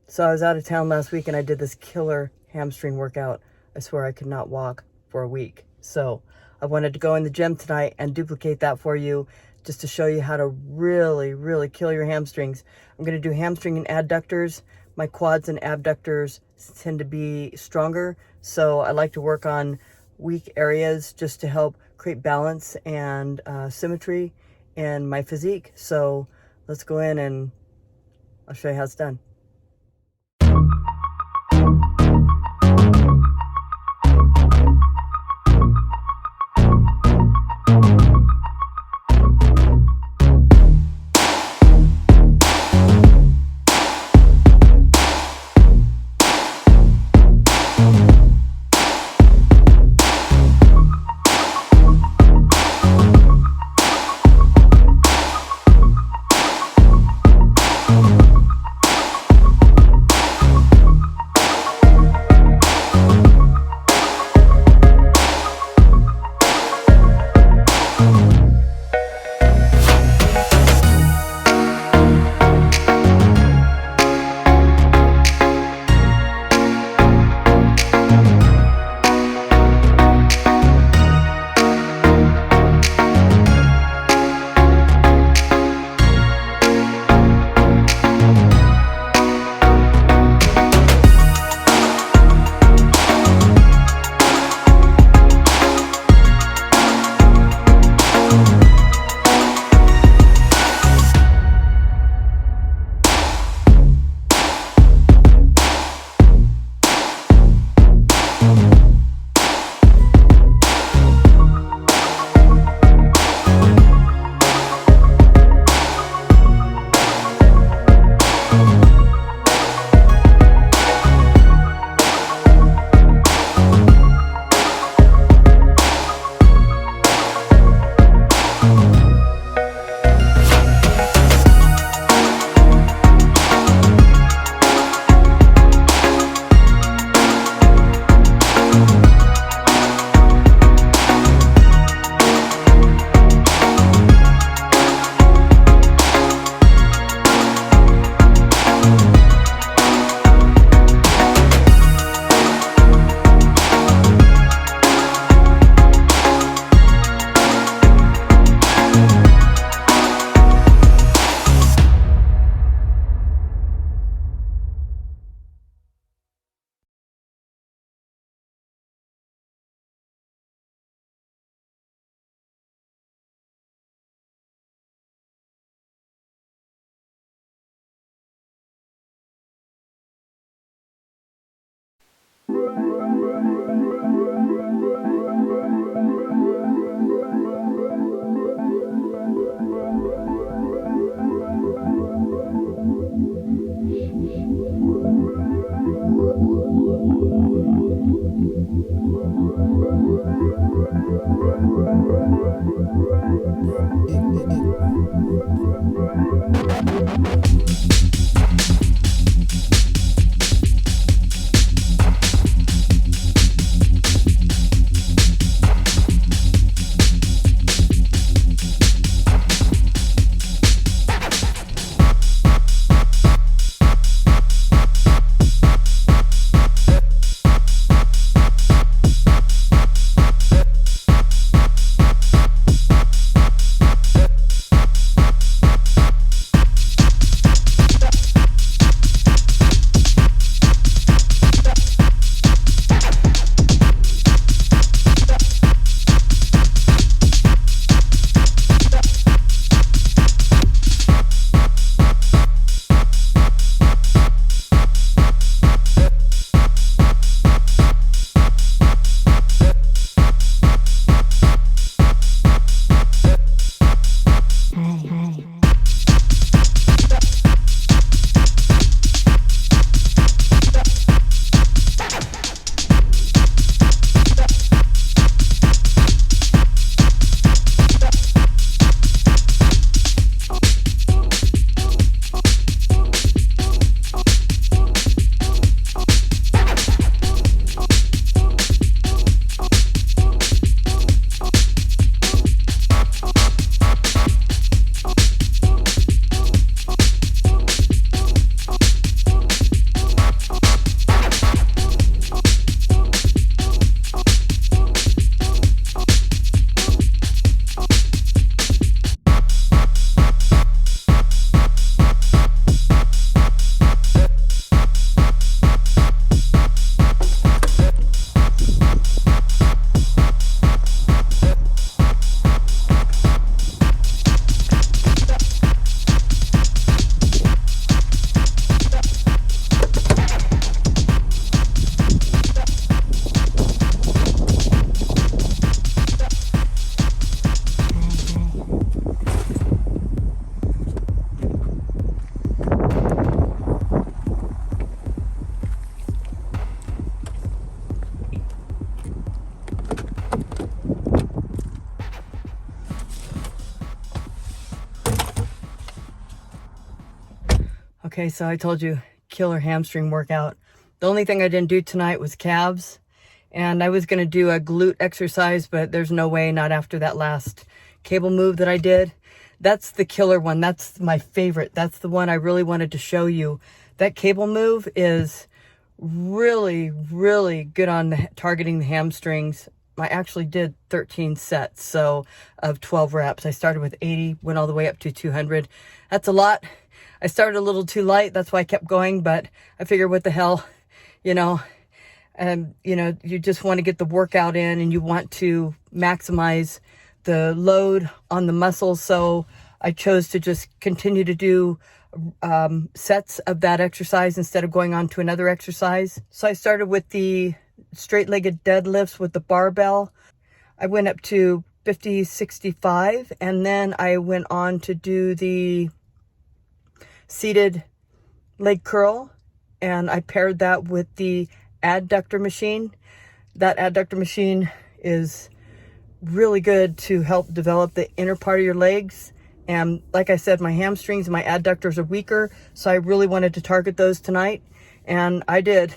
So I was out of town last week and I did this killer hamstring workout. I swear I could not walk for a week. So I wanted to go in the gym tonight and duplicate that for you, just to show you how to really kill your hamstrings. I'm going to do hamstring and adductors. My quads and abductors tend to be stronger, so I like to work on weak areas just to help create balance and symmetry in my physique. So let's go in and I'll show you how it's done. Okay, so I told you, killer hamstring workout. The only thing I didn't do tonight was calves. And I was going to do a glute exercise, but there's no way, not after that last cable move that I did. That's the killer one. That's my favorite. That's the one I really wanted to show you. That cable move is really, really good on targeting the hamstrings. I actually did 13 sets, so of 12 reps. I started with 80, went all the way up to 200. That's a lot. I started a little too light. That's why I kept going, but I figured what the hell, and you just want to get the workout in and you want to maximize the load on the muscles. So I chose to just continue to do sets of that exercise instead of going on to another exercise. So I started with the straight-legged deadlifts with the barbell. I went up to 50, 65, and then I went on to do the seated leg curl, and I paired that with the adductor machine. That adductor machine is really good to help develop the inner part of your legs. And like I said, my hamstrings and my adductors are weaker, so I really wanted to target those tonight, and I did.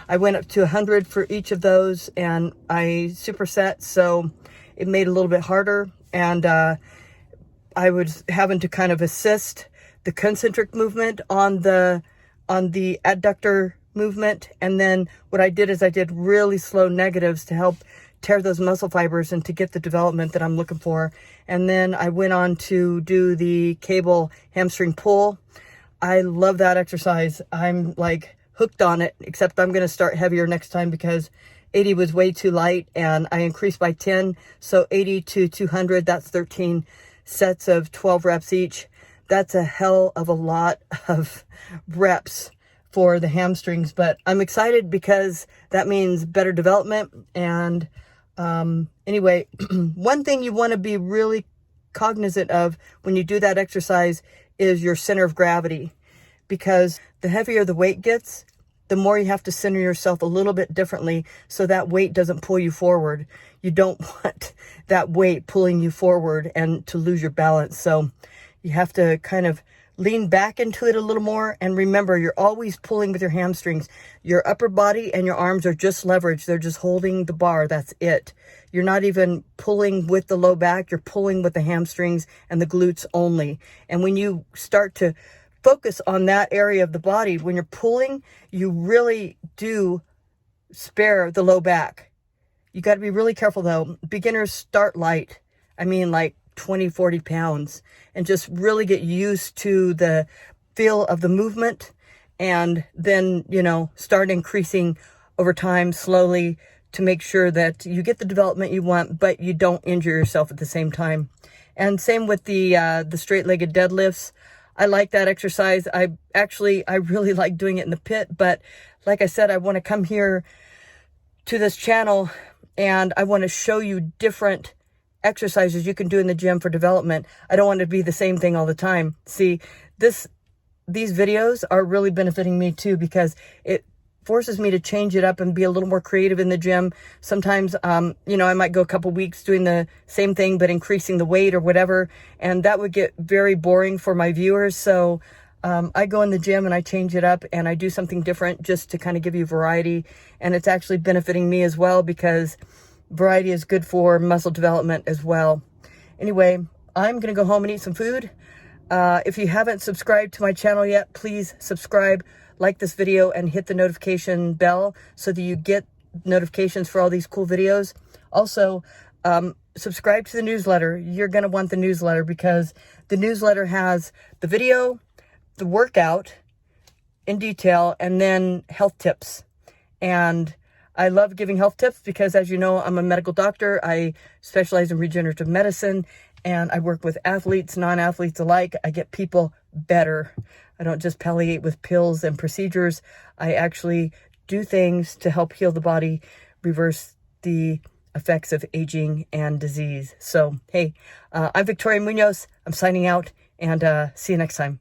I went up to 100 for each of those, and I superset, so it made it a little bit harder, and I was having to kind of assist the concentric movement on the adductor movement. And then what I did is I did really slow negatives to help tear those muscle fibers and to get the development that I'm looking for. And then I went on to do the cable hamstring pull. I love that exercise. I'm like hooked on it, except I'm going to start heavier next time because 80 was way too light, and I increased by 10. So 80 to 200, that's 13 sets of 12 reps each. That's a hell of a lot of reps for the hamstrings, but I'm excited because that means better development. And anyway, one thing you want to be really cognizant of when you do that exercise is your center of gravity, because the heavier the weight gets, the more you have to center yourself a little bit differently so that weight doesn't pull you forward. You don't want that weight pulling you forward and to lose your balance. So you have to kind of lean back into it a little more. And remember, you're always pulling with your hamstrings. Your upper body and your arms are just leveraged. They're just holding the bar. That's it. You're not even pulling with the low back. You're pulling with the hamstrings and the glutes only. And when you start to focus on that area of the body, when you're pulling, you really do spare the low back. You got to be really careful though. Beginners start light. I mean, like 20, 40 pounds, and just really get used to the feel of the movement, and then, start increasing over time slowly to make sure that you get the development you want, but you don't injure yourself at the same time. And same with the straight-legged deadlifts. I like that exercise. I really like doing it in the pit, but like I said, I want to come here to this channel and I want to show you different exercises you can do in the gym for development. I don't want it to be the same thing all the time. See, these videos are really benefiting me too, because it forces me to change it up and be a little more creative in the gym. Sometimes, I might go a couple weeks doing the same thing, but increasing the weight or whatever. And that would get very boring for my viewers. So I go in the gym and I change it up and I do something different just to kind of give you variety. And it's actually benefiting me as well, because variety is good for muscle development as well. Anyway, I'm going to go home and eat some food. If you haven't subscribed to my channel yet, please subscribe, like this video, and hit the notification bell so that you get notifications for all these cool videos. Also, subscribe to the newsletter. You're going to want the newsletter because the newsletter has the video, the workout in detail, and then health tips. And I love giving health tips because, as you know, I'm a medical doctor. I specialize in regenerative medicine, and I work with athletes, non-athletes alike. I get people better. I don't just palliate with pills and procedures. I actually do things to help heal the body, reverse the effects of aging and disease. So, hey, I'm Victoria Munoz. I'm signing out, and see you next time.